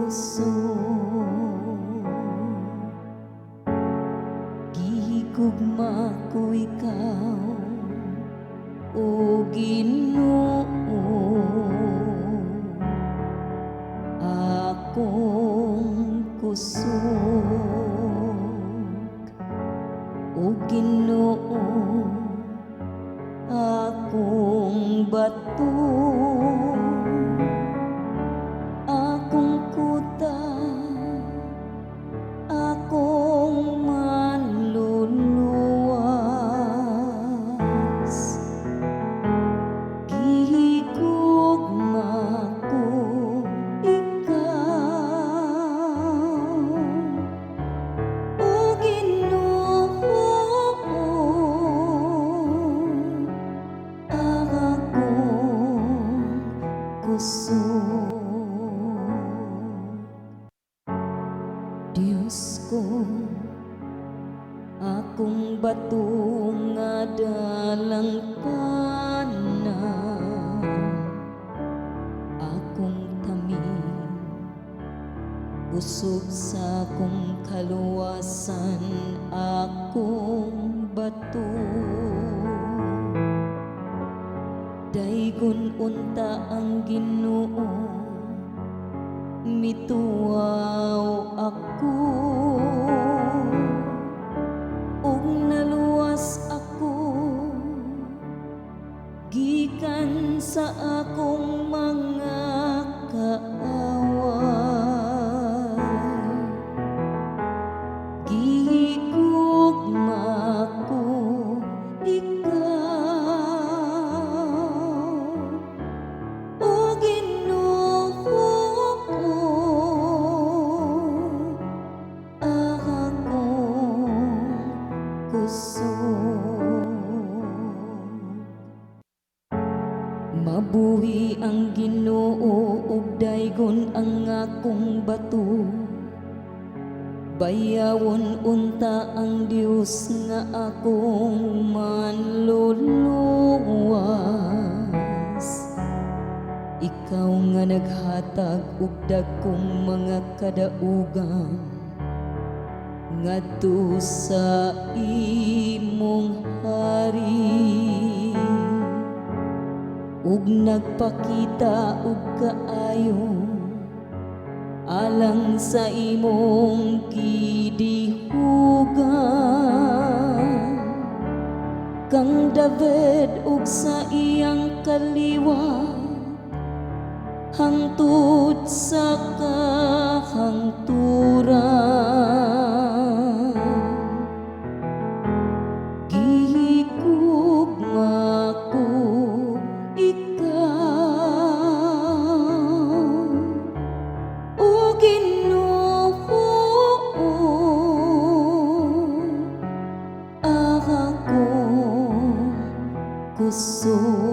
puso. Gihigugma ko ikaw, o Ginoo, akong kusog. O Ginoo, akong bato, akong kuta, akong manluluwas. Gihigugma ko ikaw, o Ginoo, akong kusog. Diyos ko, akong bato nga dalang tanan, akong tamin, usog sa akong kaluwasan, akong bato. Daygon unta ang Ginoo, mituwaw ako, ug naluwas ako gikan sa akong mga kaaway. Gihigugma ko ikaw, o Ginoo, akong kusog. Mabuhi ang Ginoo ug daygon ang akong bato, bayawon unta ang Dios nga akong manluluwas. Ikaw nga naghatag og dagkong mga kadaugan ngadto sa imong hari, ug nagpakita og kaayo alang sa imong gidihugan. Kang David ug sa iyang kaliwa, hangtod sa kahangturan. Gihigugma ko ikaw, o Ginoo, akong kusog.